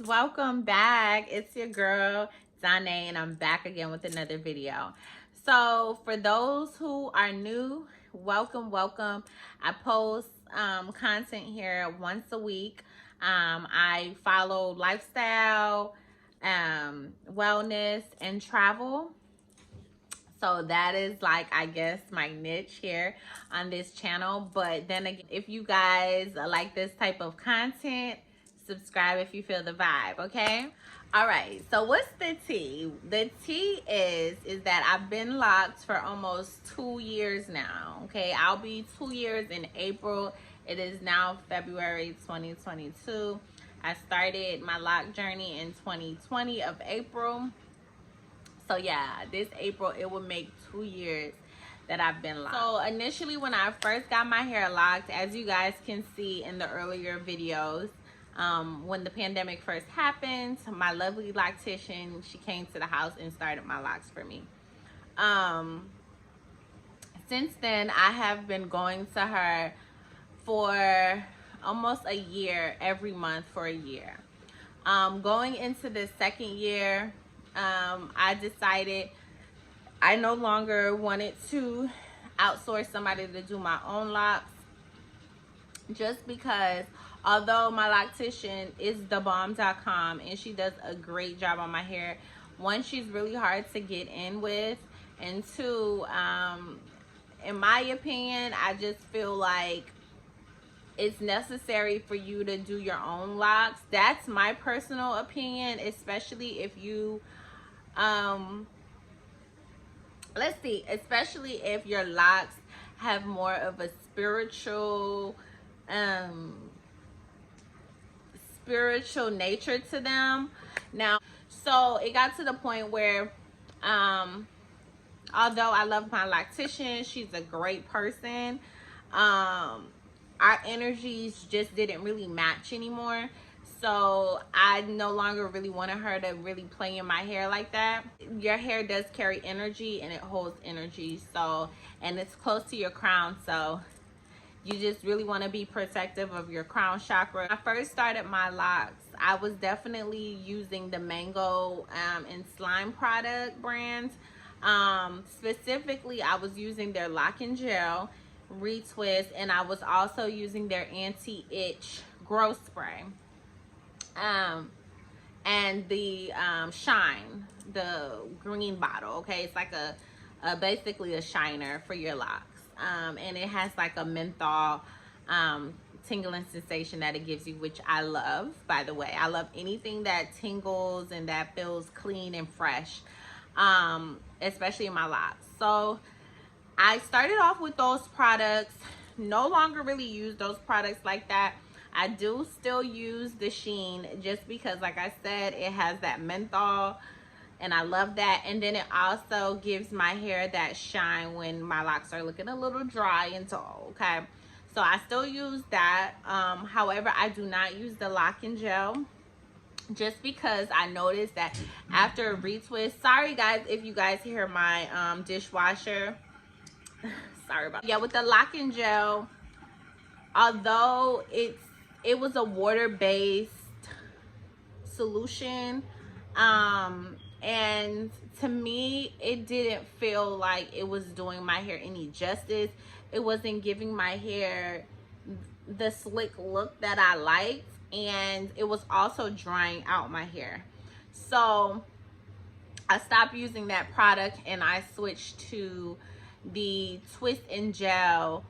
welcome back. It's your girl Zane, and I'm back again with another video. So for those who are new, welcome. I post content here once a week. I follow lifestyle, wellness, and travel. So that is, like, I guess, my niche here on this channel. But then again, if you guys like this type of content, subscribe if you feel the vibe, okay? All right, so what's the tea? The tea is that I've been locked for almost 2 years now, okay? I'll be 2 years in April. It is now February 2022. I started my lock journey in 2020 of April. So yeah, this April it will make 2 years that I've been locked. So initially when I first got my hair locked, as you guys can see in the earlier videos, when the pandemic first happened, my lovely loctician, she came to the house and started my locks for me. Since then, I have been going to her for almost a year, every month for a year. Going into the second year, I decided I no longer wanted to outsource somebody to do my own locks, just because although my loctician is thebomb.com and she does a great job on my hair, one, she's really hard to get in with, and two, in my opinion, I just feel like it's necessary for you to do your own locks. That's my personal opinion, especially if you especially if your locks have more of a spiritual nature to them. Now, so it got to the point where although I love my loctician, she's a great person, our energies just didn't really match anymore. So I no longer really wanted her to really play in my hair like that. Your hair does carry energy and it holds energy, so, and it's close to your crown, so you just really want to be protective of your crown chakra. When I first started my locks, I was definitely using the Mango and Slime product brand. Specifically, I was using their lock and gel, retwist, and I was also using their anti-itch growth spray. And the shine, the green bottle, okay? It's like a basically a shiner for your locks. And it has like a menthol tingling sensation that it gives you, which I love, by the way. I love anything that tingles and that feels clean and fresh, especially in my locks. So I started off with those products, no longer really use those products like that. I do still use the Sheen, just because, like I said, it has that menthol and I love that. And then it also gives my hair that shine when my locks are looking a little dry and dull, okay? So I still use that. However, I do not use the lock and gel, just because I noticed that after a retwist, sorry guys if you guys hear my dishwasher, sorry about that. Yeah, with the lock and gel, although it was a water-based solution, and to me it didn't feel like it was doing my hair any justice. It wasn't giving my hair the slick look that I liked, and it was also drying out my hair. So I stopped using that product and I switched to the Twist and Gel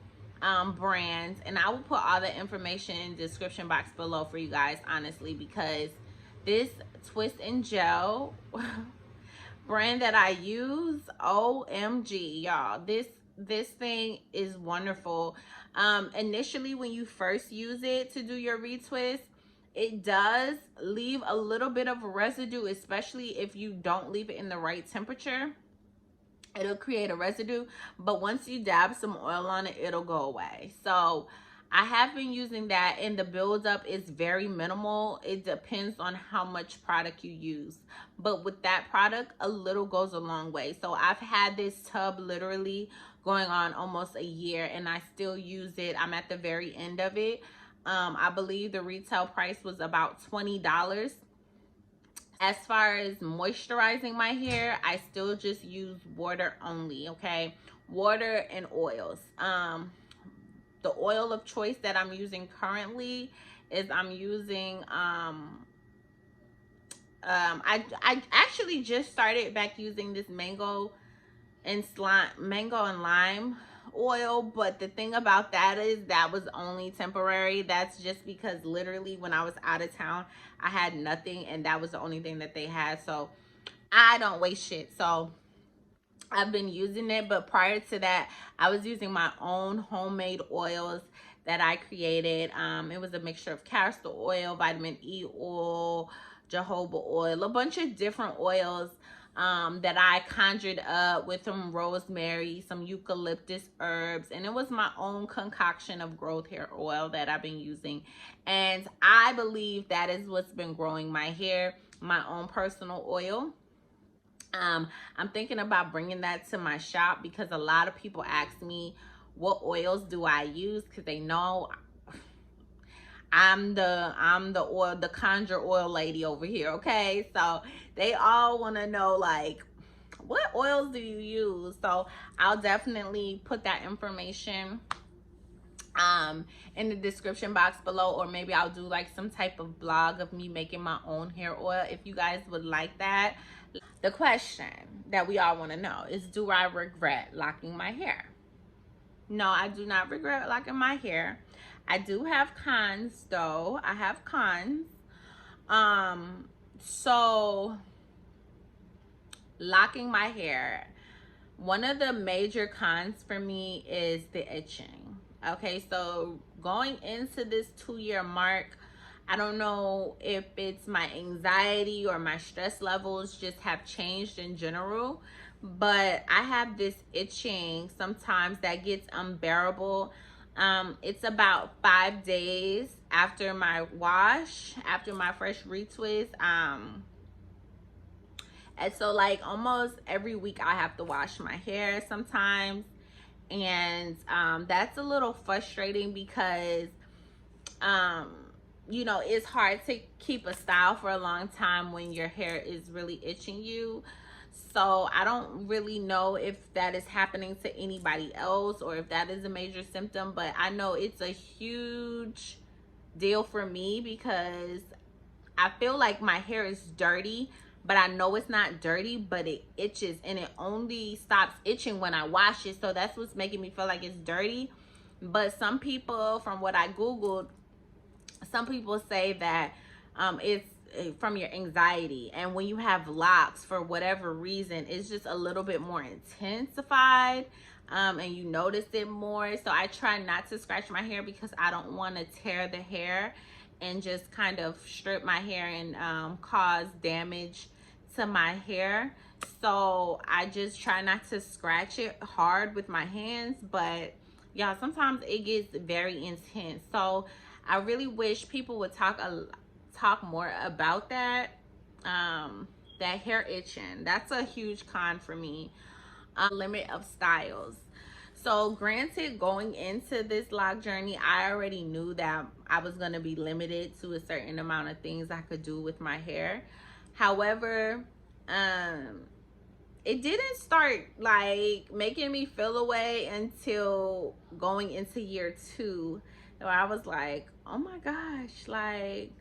brand, and I will put all the information in the description box below for you guys, honestly, because this Twist and Gel brand that I use, OMG, y'all, this thing is wonderful. Initially when you first use it to do your retwist, it does leave a little bit of residue, especially if you don't leave it in the right temperature. It'll create a residue, but once you dab some oil on it, it'll go away. So I have been using that, and the buildup is very minimal. It depends on how much product you use, but with that product, a little goes a long way. So I've had this tub literally going on almost a year, and I still use it. I'm at the very end of it. I believe the retail price was about $20. As far as moisturizing my hair, I still just use water only, okay? Water and oils. The oil of choice that I'm using currently is I'm using I actually just started back using this mango and lime oil, but the thing about that is that was only temporary. That's just because literally when I was out of town, I had nothing, and that was the only thing that they had. So I don't waste shit. So I've been using it, but prior to that, I was using my own homemade oils that I created. It was a mixture of castor oil, vitamin E oil, jojoba oil, a bunch of different oils that I conjured up with some rosemary, some eucalyptus herbs, and it was my own concoction of growth hair oil that I've been using. And I believe that is what's been growing my hair, my own personal oil. I'm thinking about bringing that to my shop because a lot of people ask me what oils do I use, because they know I'm the conjure oil lady over here, okay? So they all want to know, like, what oils do you use? So I'll definitely put that information in the description box below, or maybe I'll do like some type of blog of me making my own hair oil if you guys would like that. The question that we all want to know is, do I regret locking my hair? No, I do not regret locking my hair. I do have cons though. I have cons. So locking my hair, one of the major cons for me is the itching. Okay, so going into this 2-year mark, I don't know if it's my anxiety or my stress levels just have changed in general, but I have this itching sometimes that gets unbearable. It's about 5 days after my wash, after my fresh retwist. And so like almost every week I have to wash my hair sometimes. And that's a little frustrating because you know, it's hard to keep a style for a long time when your hair is really itching you. So I don't really know if that is happening to anybody else or if that is a major symptom, but I know it's a huge deal for me because I feel like my hair is dirty, but I know it's not dirty, but it itches, and it only stops itching when I wash it. So that's what's making me feel like it's dirty. But some people, from what I Googled, some people say that it's from your anxiety, and when you have locks, for whatever reason, it's just a little bit more intensified, and you notice it more. So I try not to scratch my hair because I don't want to tear the hair and just kind of strip my hair and cause damage to my hair. So I just try not to scratch it hard with my hands, but yeah, sometimes it gets very intense. So I really wish people would talk more about that. That hair itching, that's a huge con for me. Limit of styles. So granted, going into this lock journey, I already knew that I was going to be limited to a certain amount of things I could do with my hair. However, it didn't start like making me feel away until going into year 2, where I was like, oh my gosh, like,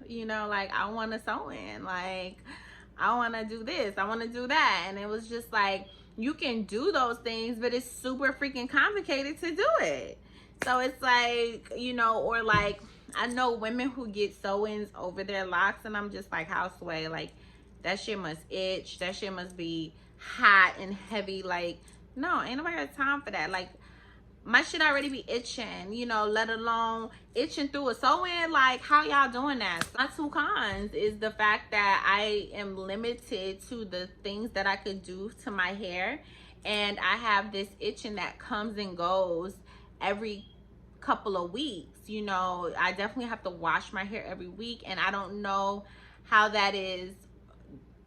you know, like I want to sew in, like I want to do this, I want to do that. And it was just like, you can do those things, but it's super freaking complicated to do it. So it's like, you know, or like, I know women who get sew-ins over their locks, and I'm just like, how sway? Like, that shit must itch. That shit must be hot and heavy. Like, no, ain't nobody got time for that. Like, my shit already be itching, you know, let alone itching through a sew-in. Like, how y'all doing that? So my 2 cons is the fact that I am limited to the things that I could do to my hair, and I have this itching that comes and goes every couple of weeks. You know, I definitely have to wash my hair every week, and I don't know how that is,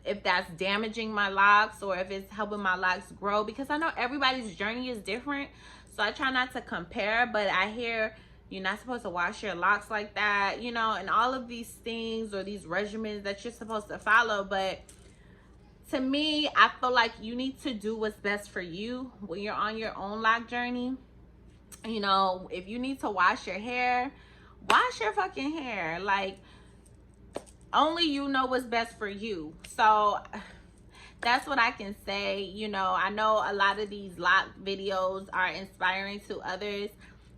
if that's damaging my locks or if it's helping my locks grow, because I know everybody's journey is different. So I try not to compare, but I hear You're not supposed to wash your locks like that, you know, and all of these things or these regimens that you're supposed to follow. But to me, I feel like you need to do what's best for you when you're on your own lock journey. You know, if you need to wash your hair, wash your fucking hair. Like, only you know what's best for you. So that's what I can say. You know, I know a lot of these lock videos are inspiring to others,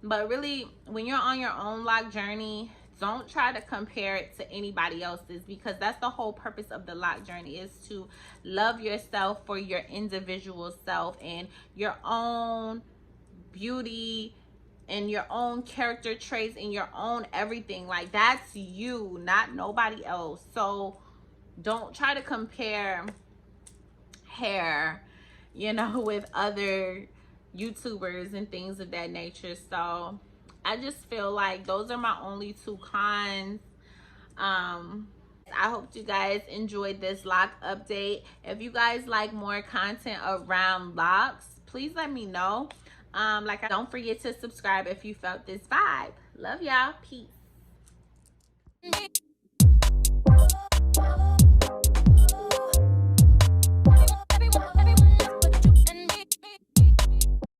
but really, when you're on your own lock journey, don't try to compare it to anybody else's, because that's the whole purpose of the lock journey, is to love yourself for your individual self and your own beauty and your own character traits and your own everything. Like, that's you, not nobody else. So don't try to compare hair, you know, with other YouTubers and things of that nature. So I just feel like those are my only two cons. I hope you guys enjoyed this lock update. If you guys like more content around locks, please let me know. Don't forget to subscribe if you felt this vibe. Love y'all. Peace.